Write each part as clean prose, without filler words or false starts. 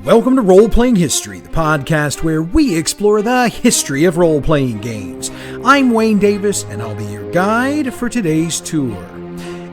Welcome to Roleplaying History, the podcast where we explore the history of role-playing games. I'm Wayne Davis, and I'll be your guide for today's tour.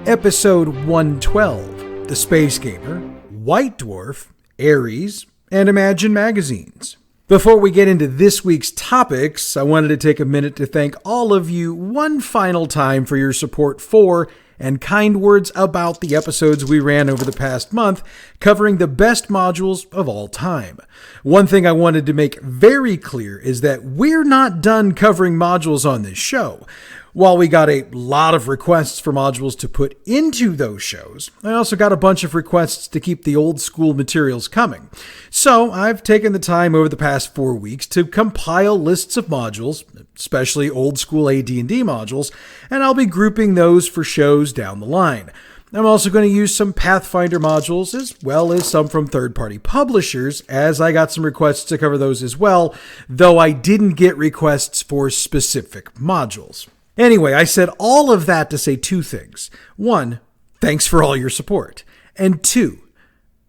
Episode 112, The Space Gamer, White Dwarf, Ares, and Imagine magazines. Before we get into this week's topics, I wanted to take a minute to thank all of you one final time for your support for and kind words about the episodes we ran over the past month, covering the best modules of all time. One thing I wanted to make very clear is that we're not done covering modules on this show. While we got a lot of requests for modules to put into those shows, I also got a bunch of requests to keep the old school materials coming. So I've taken the time over the past 4 weeks to compile lists of modules, especially old school AD&D modules, and I'll be grouping those for shows down the line. I'm also going to use some Pathfinder modules as well as some from third-party publishers, as I got some requests to cover those as well, though I didn't get requests for specific modules. Anyway, I said all of that to say two things. One, thanks for all your support. And two,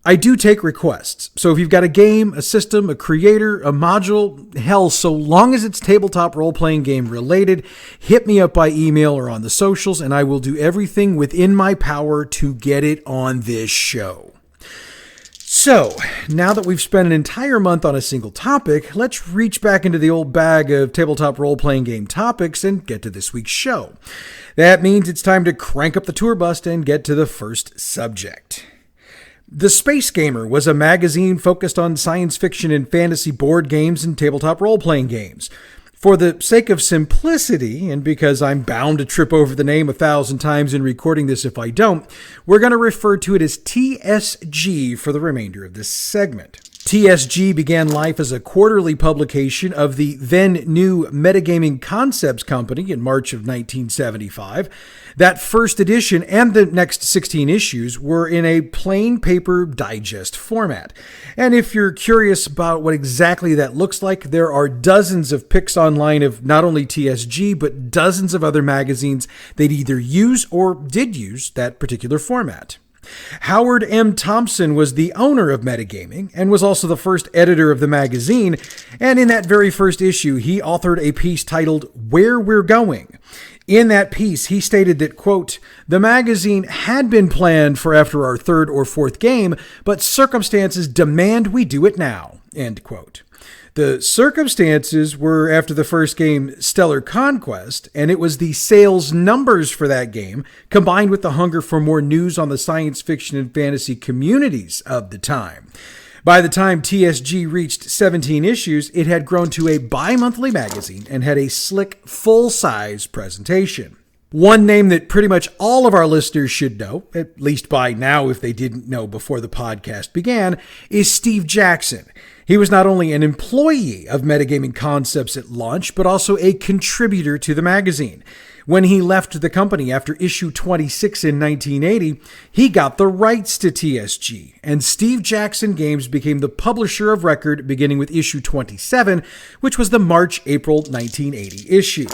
I do take requests. So if you've got a game, a system, a creator, a module, hell, so long as it's tabletop role-playing game related, hit me up by email or on the socials, and I will do everything within my power to get it on this show. So, now that we've spent an entire month on a single topic, let's reach back into the old bag of tabletop role-playing game topics and get to this week's show. That means it's time to crank up the tour bus and get to the first subject. The Space Gamer was a magazine focused on science fiction and fantasy board games and tabletop role-playing games. For the sake of simplicity, and because I'm bound to trip over the name 1,000 times in recording this if I don't, we're going to refer to it as TSG for the remainder of this segment. TSG began life as a quarterly publication of the then-new Metagaming Concepts Company in March of 1975. That first edition and the next 16 issues were in a plain paper digest format. And if you're curious about what exactly that looks like, there are dozens of pics online of not only TSG, but dozens of other magazines that either use or did use that particular format. Howard M. Thompson was the owner of Metagaming and was also the first editor of the magazine, and in that very first issue, he authored a piece titled Where We're Going. In that piece, he stated that, quote, the magazine had been planned for after our third or fourth game, but circumstances demand we do it now, end quote. The circumstances were after the first game, Stellar Conquest, and it was the sales numbers for that game, combined with the hunger for more news on the science fiction and fantasy communities of the time. By the time TSG reached 17 issues, it had grown to a bi-monthly magazine and had a slick, full-size presentation. One name that pretty much all of our listeners should know, at least by now if they didn't know before the podcast began, is Steve Jackson. He was not only an employee of Metagaming Concepts at launch, but also a contributor to the magazine. When he left the company after issue 26 in 1980, he got the rights to TSG, and Steve Jackson Games became the publisher of record beginning with issue 27, which was the March-April 1980 issue.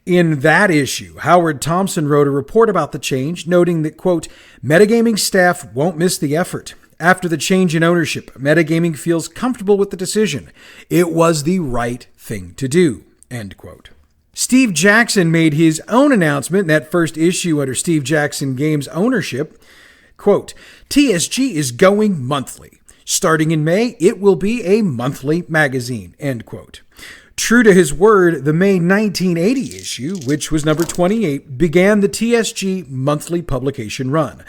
In that issue, Howard Thompson wrote a report about the change, noting that, quote, Metagaming staff won't miss the effort. After the change in ownership, Metagaming feels comfortable with the decision. It was the right thing to do, end quote. Steve Jackson made his own announcement in that first issue under Steve Jackson Games ownership. Quote, TSG is going monthly. Starting in May, it will be a monthly magazine, end quote. True to his word, the May 1980 issue, which was number 28, began the TSG monthly publication run.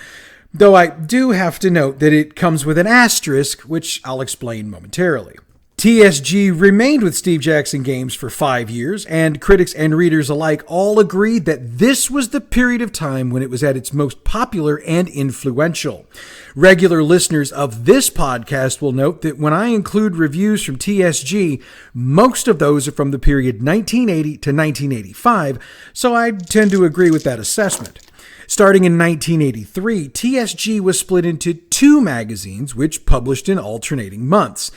Though I do have to note that it comes with an asterisk, which I'll explain momentarily. TSG remained with Steve Jackson Games for 5 years, and critics and readers alike all agreed that this was the period of time when it was at its most popular and influential. Regular listeners of this podcast will note that when I include reviews from TSG, most of those are from the period 1980 to 1985, so I tend to agree with that assessment. Starting in 1983, TSG was split into two magazines, which published in alternating months.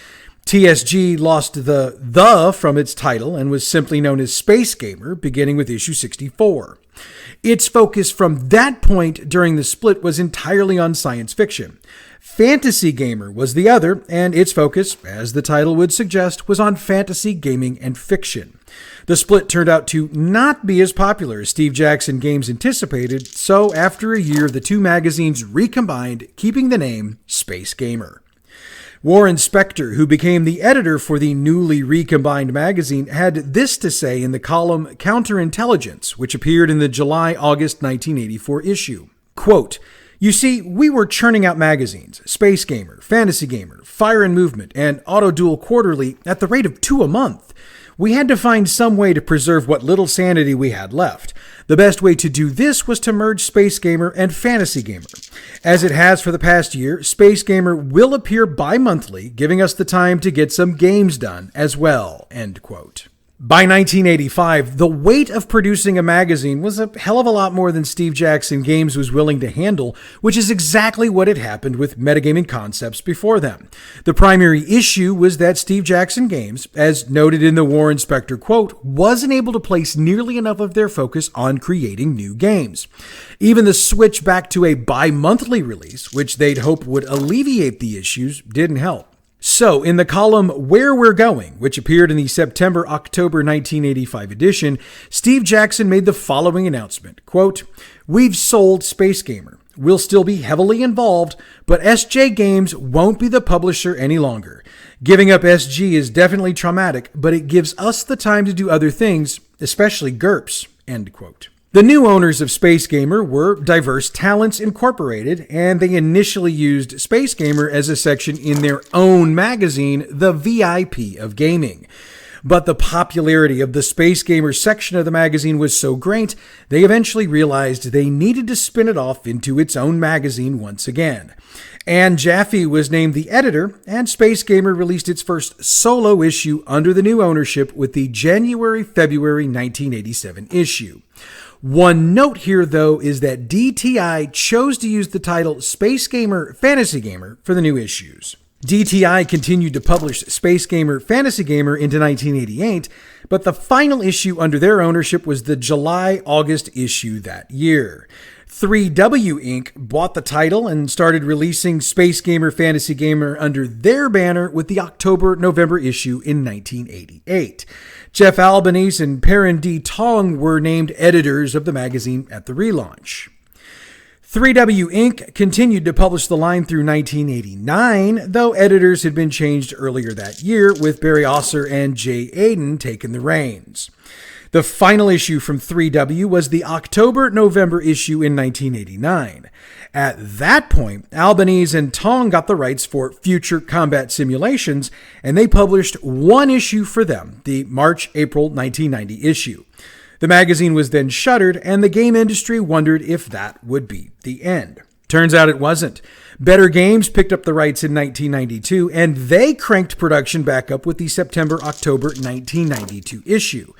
TSG lost the from its title and was simply known as Space Gamer, beginning with issue 64. Its focus from that point during the split was entirely on science fiction. Fantasy Gamer was the other, and its focus, as the title would suggest, was on fantasy gaming and fiction. The split turned out to not be as popular as Steve Jackson Games anticipated, so after a year, the two magazines recombined, keeping the name Space Gamer. Warren Spector, who became the editor for the newly recombined magazine, had this to say in the column Counterintelligence, which appeared in the July-August 1984 issue. Quote, "You see, we were churning out magazines, Space Gamer, Fantasy Gamer, Fire and Movement, and Auto Duel Quarterly at the rate of 2 a month. We had to find some way to preserve what little sanity we had left. The best way to do this was to merge Space Gamer and Fantasy Gamer. As it has for the past year, Space Gamer will appear bi-monthly, giving us the time to get some games done as well." End quote. By 1985, the weight of producing a magazine was a hell of a lot more than Steve Jackson Games was willing to handle, which is exactly what had happened with Metagaming Concepts before them. The primary issue was that Steve Jackson Games, as noted in the Warren Spector quote, wasn't able to place nearly enough of their focus on creating new games. Even the switch back to a bi-monthly release, which they'd hoped would alleviate the issues, didn't help. So, in the column Where We're Going, which appeared in the September-October 1985 edition, Steve Jackson made the following announcement, quote, "We've sold Space Gamer. We'll still be heavily involved, but SJ Games won't be the publisher any longer. Giving up SG is definitely traumatic, but it gives us the time to do other things, especially GURPS." End quote. The new owners of Space Gamer were Diverse Talents Incorporated, and they initially used Space Gamer as a section in their own magazine, the VIP of Gaming. But the popularity of the Space Gamer section of the magazine was so great, they eventually realized they needed to spin it off into its own magazine once again. Ann Jaffe was named the editor, and Space Gamer released its first solo issue under the new ownership with the January-February 1987 issue. One note here, though, is that DTI chose to use the title Space Gamer Fantasy Gamer for the new issues. DTI continued to publish Space Gamer Fantasy Gamer into 1988, but the final issue under their ownership was the July-August issue that year. 3W Inc. bought the title and started releasing Space Gamer Fantasy Gamer under their banner with the October-November issue in 1988. Jeff Albanese and Perrin D. Tong were named editors of the magazine at the relaunch. 3W Inc. continued to publish the line through 1989, though editors had been changed earlier that year, with Barry Osser and Jay Aiden taking the reins. The final issue from 3W was the October-November issue in 1989. At that point, Albanese and Tong got the rights for Future Combat Simulations, and they published one issue for them, the March-April 1990 issue. The magazine was then shuttered, and the game industry wondered if that would be the end. Turns out it wasn't. Better Games picked up the rights in 1992, and they cranked production back up with the September-October 1992 issue.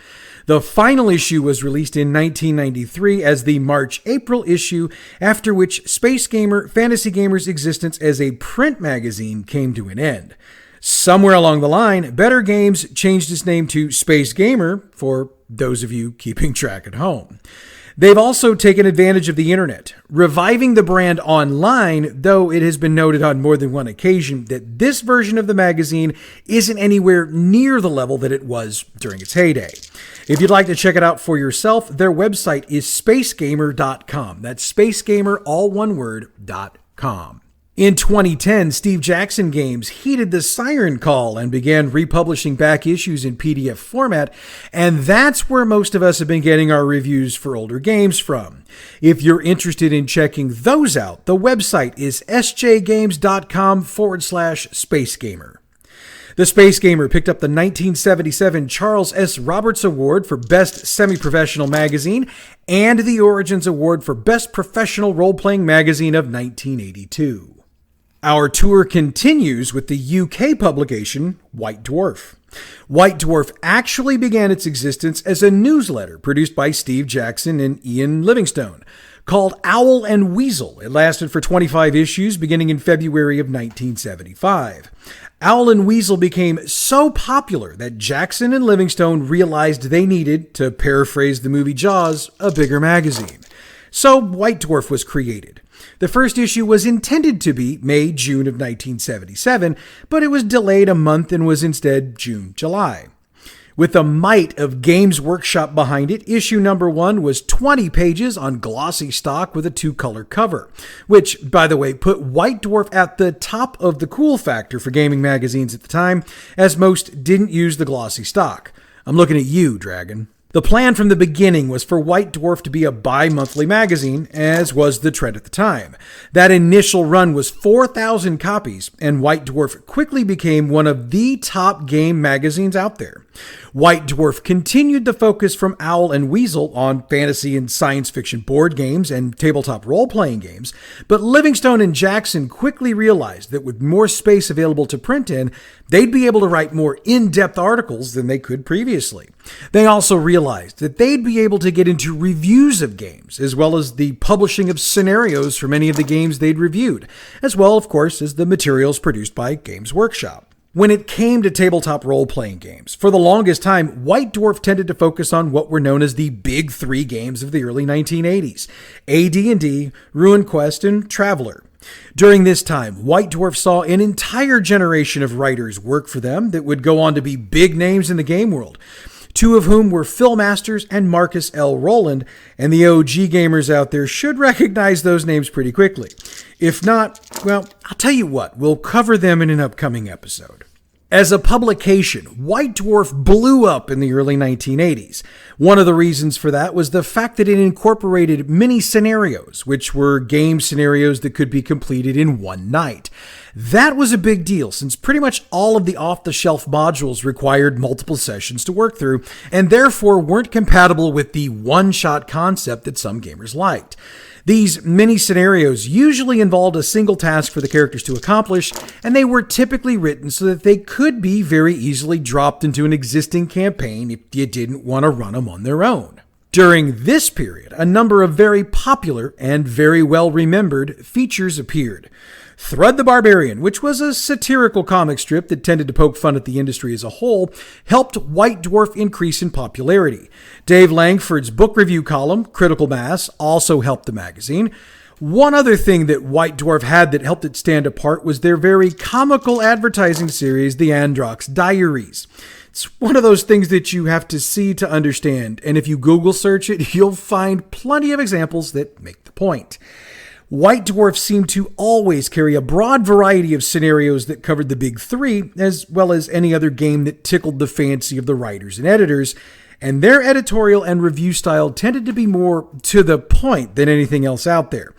The final issue was released in 1993 as the March-April issue, after which Space Gamer Fantasy Gamer's existence as a print magazine came to an end. Somewhere along the line, Better Games changed its name to Space Gamer, for those of you keeping track at home. They've also taken advantage of the internet, reviving the brand online, though it has been noted on more than one occasion that this version of the magazine isn't anywhere near the level that it was during its heyday. If you'd like to check it out for yourself, their website is spacegamer.com. That's spacegamer, all one word, .com. In 2010, Steve Jackson Games heeded the siren call and began republishing back issues in PDF format, and that's where most of us have been getting our reviews for older games from. If you're interested in checking those out, the website is sjgames.com/spacegamer. The Space Gamer picked up the 1977 Charles S. Roberts Award for Best Semi-Professional Magazine and the Origins Award for Best Professional Role-Playing Magazine of 1982. Our tour continues with the UK publication, White Dwarf. White Dwarf actually began its existence as a newsletter produced by Steve Jackson and Ian Livingstone. Called Owl and Weasel, it lasted for 25 issues beginning in February of 1975. Owl and Weasel became so popular that Jackson and Livingstone realized they needed, to paraphrase the movie Jaws, a bigger magazine. So White Dwarf was created. The first issue was intended to be May-June of 1977, but it was delayed a month and was instead June-July. With the might of Games Workshop behind it, issue number 1 was 20 pages on glossy stock with a 2-color cover, which, by the way, put White Dwarf at the top of the cool factor for gaming magazines at the time, as most didn't use the glossy stock. I'm looking at you, Dragon. The plan from the beginning was for White Dwarf to be a bi-monthly magazine, as was the trend at the time. That initial run was 4,000 copies, and White Dwarf quickly became one of the top game magazines out there. White Dwarf continued the focus from Owl and Weasel on fantasy and science fiction board games and tabletop role-playing games, but Livingstone and Jackson quickly realized that with more space available to print in, they'd be able to write more in-depth articles than they could previously. They also realized that they'd be able to get into reviews of games, as well as the publishing of scenarios for many of the games they'd reviewed, as well, of course, as the materials produced by Games Workshop. When it came to tabletop role-playing games, for the longest time, White Dwarf tended to focus on what were known as the Big Three games of the early 1980s, AD&D, Ruin Quest, and Traveler. During this time, White Dwarf saw an entire generation of writers work for them that would go on to be big names in the game world, 2 of whom were Phil Masters and Marcus L. Rowland, and the OG gamers out there should recognize those names pretty quickly. If not, well, I'll tell you what, we'll cover them in an upcoming episode. As a publication, White Dwarf blew up in the early 1980s. One of the reasons for that was the fact that it incorporated mini scenarios, which were game scenarios that could be completed in one night. That was a big deal, since pretty much all of the off-the-shelf modules required multiple sessions to work through, and therefore weren't compatible with the one-shot concept that some gamers liked. These mini scenarios usually involved a single task for the characters to accomplish, and they were typically written so that they could be very easily dropped into an existing campaign if you didn't want to run them on their own. During this period, a number of very popular and very well-remembered features appeared. Thread the Barbarian, which was a satirical comic strip that tended to poke fun at the industry as a whole, helped White Dwarf increase in popularity. Dave Langford's book review column, Critical Mass, also helped the magazine. One other thing that White Dwarf had that helped it stand apart was their very comical advertising series, The Androx Diaries. It's one of those things that you have to see to understand, and if you Google search it, you'll find plenty of examples that make the point. White Dwarf seemed to always carry a broad variety of scenarios that covered the Big Three, as well as any other game that tickled the fancy of the writers and editors, and their editorial and review style tended to be more to the point than anything else out there.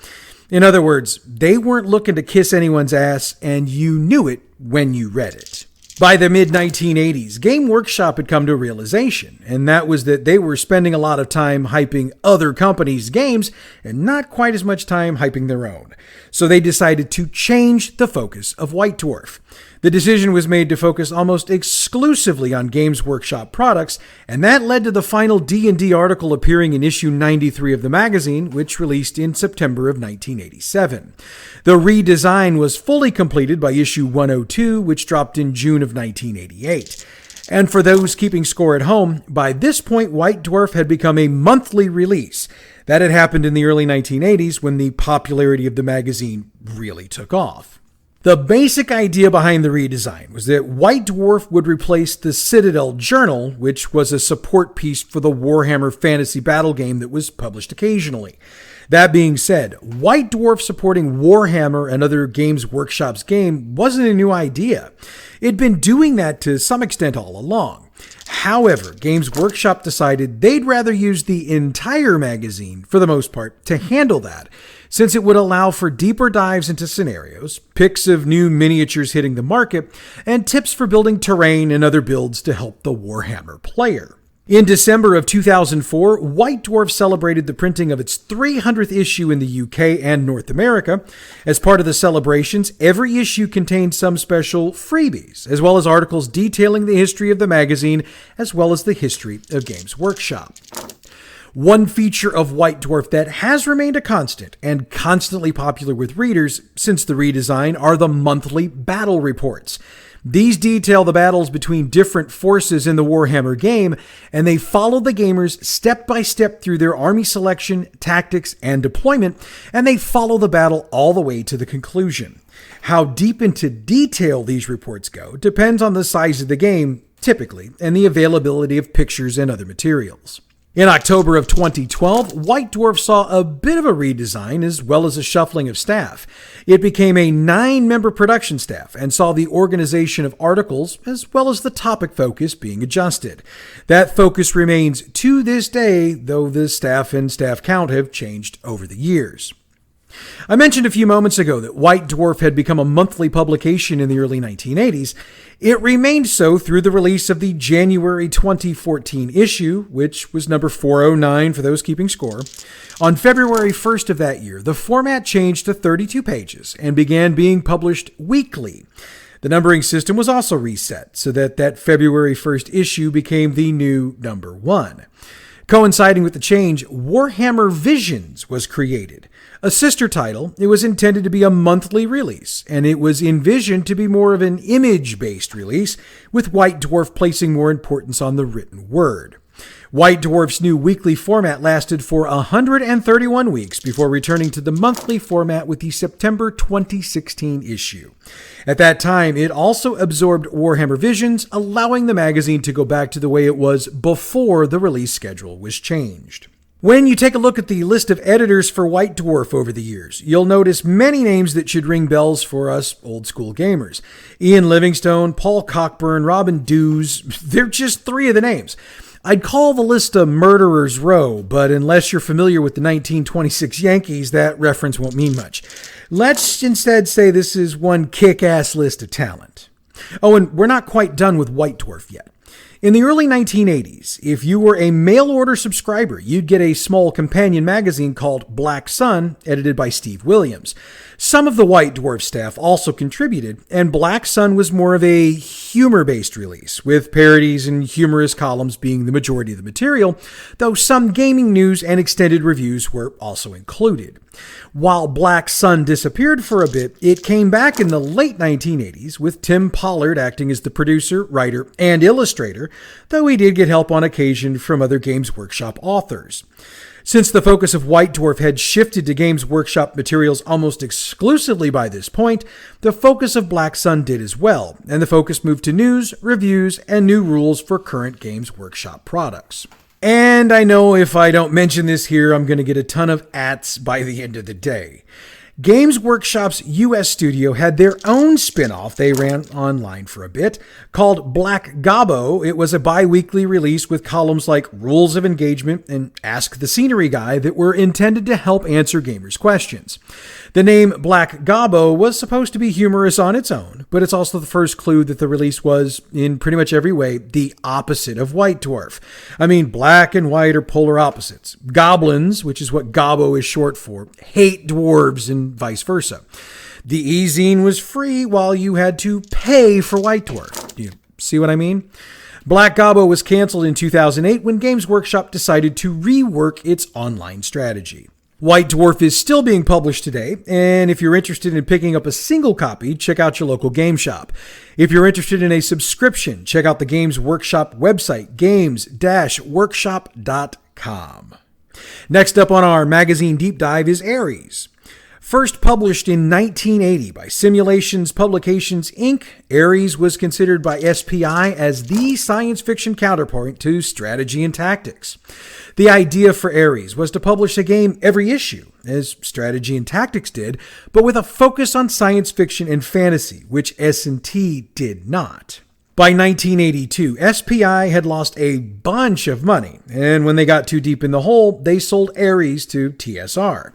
In other words, they weren't looking to kiss anyone's ass, and you knew it when you read it. By the mid-1980s, Game Workshop had come to a realization, and that was that they were spending a lot of time hyping other companies' games and not quite as much time hyping their own. So they decided to change the focus of White Dwarf. The decision was made to focus almost exclusively on Games Workshop products, and that led to the final D&D article appearing in issue 93 of the magazine, which released in September of 1987. The redesign was fully completed by issue 102, which dropped in June of 1988. And for those keeping score at home, by this point, White Dwarf had become a monthly release. That had happened in the early 1980s when the popularity of the magazine really took off. The basic idea behind the redesign was that White Dwarf would replace the Citadel Journal, which was a support piece for the Warhammer Fantasy Battle game that was published occasionally. That being said, White Dwarf supporting Warhammer and other Games Workshop's game wasn't a new idea. It'd been doing that to some extent all along. However, Games Workshop decided they'd rather use the entire magazine, for the most part, to handle that, since it would allow for deeper dives into scenarios, pics of new miniatures hitting the market, and tips for building terrain and other builds to help the Warhammer player. In December of 2004, White Dwarf celebrated the printing of its 300th issue in the UK and North America. As part of the celebrations, every issue contained some special freebies, as well as articles detailing the history of the magazine, as well as the history of Games Workshop. One feature of White Dwarf that has remained a constant and constantly popular with readers since the redesign are the monthly battle reports. These detail the battles between different forces in the Warhammer game, and they follow the gamers step by step through their army selection, tactics, and deployment, and they follow the battle all the way to the conclusion. How deep into detail these reports go depends on the size of the game, typically, and the availability of pictures and other materials. In October of 2012, White Dwarf saw a bit of a redesign as well as a shuffling of staff. It became a 9-member production staff and saw the organization of articles as well as the topic focus being adjusted. That focus remains to this day, though the staff and staff count have changed over the years. I mentioned a few moments ago that White Dwarf had become a monthly publication in the early 1980s. It remained so through the release of the January 2014 issue, which was number 409 for those keeping score. On February 1st of that year, the format changed to 32 pages and began being published weekly. The numbering system was also reset so that February 1st issue became the new number 1. Coinciding with the change, Warhammer Visions was created. A sister title, it was intended to be a monthly release, and it was envisioned to be more of an image-based release, with White Dwarf placing more importance on the written word. White Dwarf's new weekly format lasted for 131 weeks before returning to the monthly format with the September 2016 issue. At that time, it also absorbed Warhammer Visions, allowing the magazine to go back to the way it was before the release schedule was changed. When you take a look at the list of editors for White Dwarf over the years, you'll notice many names that should ring bells for us old-school gamers. Ian Livingstone, Paul Cockburn, Robin Dews, they're just 3 of the names. I'd call the list a murderer's row, but unless you're familiar with the 1926 Yankees, that reference won't mean much. Let's instead say this is one kick-ass list of talent. Oh, and we're not quite done with White Dwarf yet. In the early 1980s, if you were a mail-order subscriber, you'd get a small companion magazine called Black Sun, edited by Steve Williams. Some of the White Dwarf staff also contributed, and Black Sun was more of a humor-based release, with parodies and humorous columns being the majority of the material, though some gaming news and extended reviews were also included. While Black Sun disappeared for a bit, it came back in the late 1980s, with Tim Pollard acting as the producer, writer, and illustrator, though he did get help on occasion from other Games Workshop authors. Since the focus of White Dwarf had shifted to Games Workshop materials almost exclusively by this point, the focus of Black Sun did as well, and the focus moved to news, reviews, and new rules for current Games Workshop products. And I know if I don't mention this here, I'm going to get a ton of ats by the end of the day. Games Workshop's US studio had their own spin-off they ran online for a bit, called Black Gobbo. It was a bi-weekly release with columns like Rules of Engagement and Ask the Scenery Guy that were intended to help answer gamers' questions. The name Black Gobbo was supposed to be humorous on its own, but it's also the first clue that the release was, in pretty much every way, the opposite of White Dwarf. I mean, black and white are polar opposites. Goblins, which is what Gobbo is short for, hate dwarves and vice versa. The e-zine was free while you had to pay for White Dwarf. Do you see what I mean? Black Gobbo was canceled in 2008 when Games Workshop decided to rework its online strategy. White Dwarf is still being published today, and if you're interested in picking up a single copy, check out your local game shop. If you're interested in a subscription, check out the Games Workshop website, games-workshop.com. Next up on our magazine deep dive is Ares. First published in 1980 by Simulations Publications, Inc., Ares was considered by SPI as the science fiction counterpoint to Strategy and Tactics. The idea for Ares was to publish a game every issue, as Strategy and Tactics did, but with a focus on science fiction and fantasy, which S&T did not. By 1982, SPI had lost a bunch of money, and when they got too deep in the hole, they sold Ares to TSR.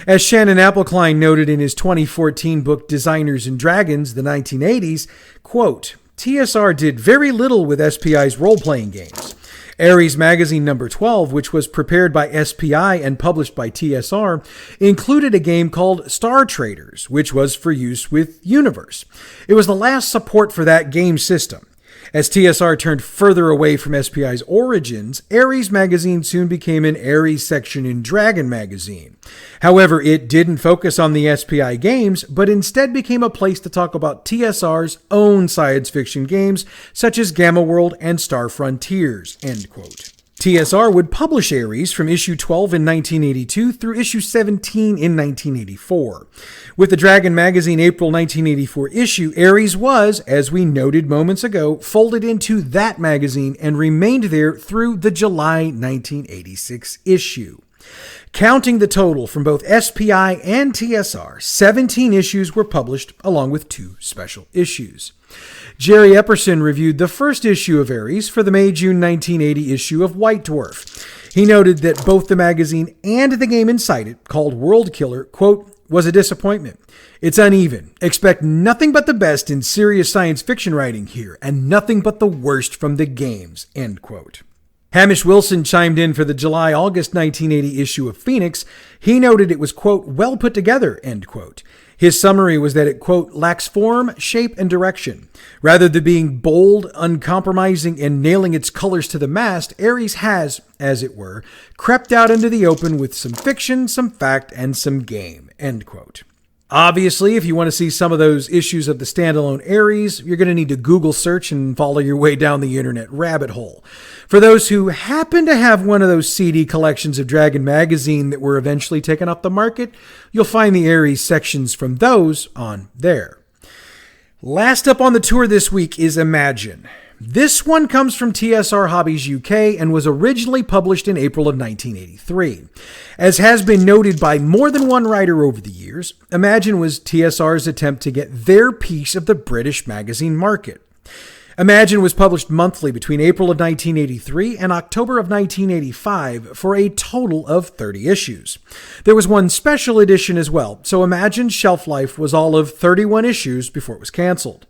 As Shannon Appelkline noted in his 2014 book Designers and Dragons, the 1980s, quote, TSR did very little with SPI's role-playing games. Ares Magazine number 12, which was prepared by SPI and published by TSR, included a game called Star Traders, which was for use with Universe. It was the last support for that game system. As TSR turned further away from SPI's origins, Ares magazine soon became an Ares section in Dragon magazine. However, it didn't focus on the SPI games, but instead became a place to talk about TSR's own science fiction games, such as Gamma World and Star Frontiers, end quote. TSR would publish Ares from issue 12 in 1982 through issue 17 in 1984. With the Dragon Magazine April 1984 issue, Ares was, as we noted moments ago, folded into that magazine and remained there through the July 1986 issue. Counting the total from both SPI and TSR, 17 issues were published along with 2 special issues. Jerry Epperson reviewed the first issue of Ares for the May-June 1980 issue of White Dwarf. He noted that both the magazine and the game inside it, called World Killer, quote, was a disappointment. It's uneven. Expect nothing but the best in serious science fiction writing here, and nothing but the worst from the games, end quote. Hamish Wilson chimed in for the July-August 1980 issue of Phoenix. He noted it was, quote, well put together, end quote. His summary was that it, quote, lacks form, shape, and direction. Rather than being bold, uncompromising, and nailing its colors to the mast, Ares has, as it were, crept out into the open with some fiction, some fact, and some game, end quote. Obviously, if you want to see some of those issues of the standalone Ares, you're going to need to Google search and follow your way down the internet rabbit hole. For those who happen to have one of those CD collections of Dragon Magazine that were eventually taken off the market, you'll find the Ares sections from those on there. Last up on the tour this week is Imagine. This one comes from TSR Hobbies UK and was originally published in April of 1983. As has been noted by more than one writer over the years, Imagine was TSR's attempt to get their piece of the British magazine market. Imagine was published monthly between April of 1983 and October of 1985 for a total of 30 issues. There was one special edition as well, so Imagine's shelf life was all of 31 issues before it was canceled.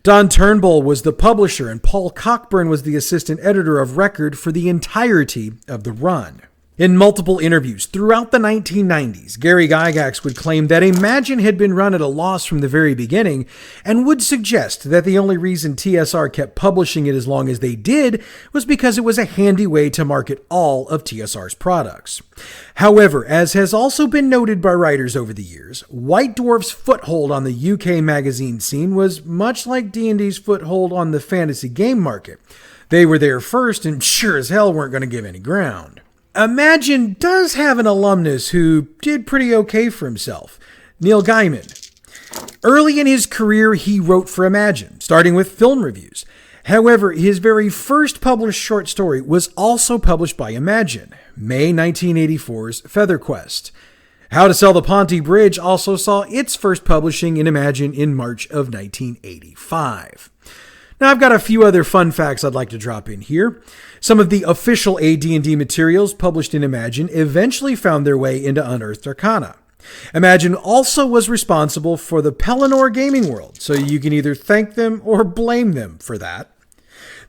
Don Turnbull was the publisher and Paul Cockburn was the assistant editor of record for the entirety of the run. In multiple interviews throughout the 1990s, Gary Gygax would claim that Imagine had been run at a loss from the very beginning and would suggest that the only reason TSR kept publishing it as long as they did was because it was a handy way to market all of TSR's products. However, as has also been noted by writers over the years, White Dwarf's foothold on the UK magazine scene was much like D&D's foothold on the fantasy game market. They were there first and sure as hell weren't going to give any ground. Imagine does have an alumnus who did pretty okay for himself, Neil Gaiman. Early in his career, he wrote for Imagine, starting with film reviews. However, his very first published short story was also published by Imagine, May 1984's Feather Quest. How to Sell the Ponty Bridge also saw its first publishing in Imagine in March of 1985. Now, I've got a few other fun facts I'd like to drop in here. Some of the official AD&D materials published in Imagine eventually found their way into Unearthed Arcana. Imagine also was responsible for the Pelennor gaming world, so you can either thank them or blame them for that.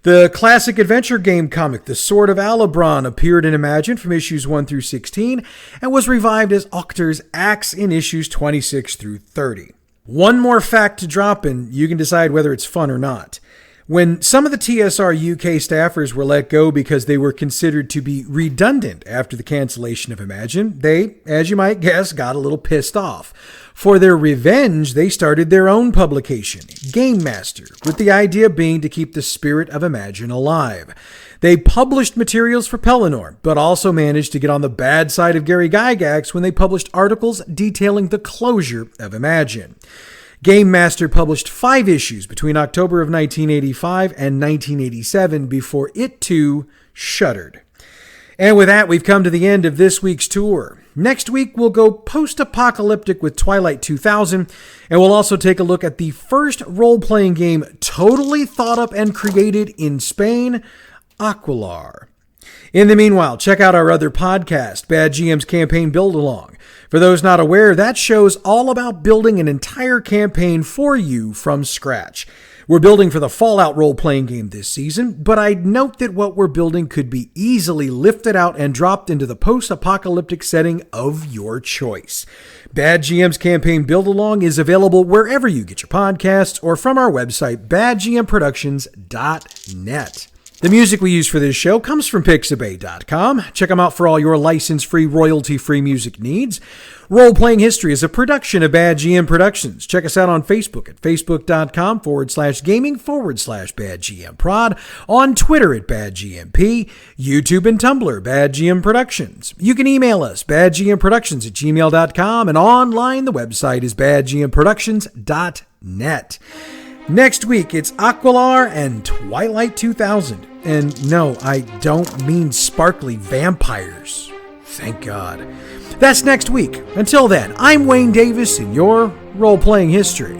The classic adventure game comic, The Sword of Alabron, appeared in Imagine from issues 1 through 16 and was revived as Octor's Axe in issues 26 through 30. One more fact to drop in, you can decide whether it's fun or not. When some of the TSR UK staffers were let go because they were considered to be redundant after the cancellation of Imagine, they, as you might guess, got a little pissed off. For their revenge, they started their own publication, Game Master, with the idea being to keep the spirit of Imagine alive. They published materials for Pelennor, but also managed to get on the bad side of Gary Gygax when they published articles detailing the closure of Imagine. Game Master published 5 issues between October of 1985 and 1987 before it too shuttered. And with that, we've come to the end of this week's tour. Next week, we'll go post-apocalyptic with Twilight 2000, and we'll also take a look at the first role-playing game totally thought up and created in Spain, Aquilar. In the meanwhile, check out our other podcast, Bad GM's Campaign Build-Along. For those not aware, that show's all about building an entire campaign for you from scratch. We're building for the Fallout role-playing game this season, but I'd note that what we're building could be easily lifted out and dropped into the post-apocalyptic setting of your choice. Bad GM's campaign build-along is available wherever you get your podcasts or from our website, badgmproductions.net. The music we use for this show comes from Pixabay.com. Check them out for all your license-free, royalty-free music needs. Role-Playing History is a production of Bad GM Productions. Check us out on Facebook at facebook.com/gaming/Bad GM Prod, on Twitter at Bad GMP, YouTube and Tumblr, Bad GM Productions. You can email us, badgmproductions@gmail.com, and online the website is badgmproductions.net. Next week, it's Aquilar and Twilight 2000. And no, I don't mean sparkly vampires. Thank God. That's next week. Until then, I'm Wayne Davis in your Role-Playing History.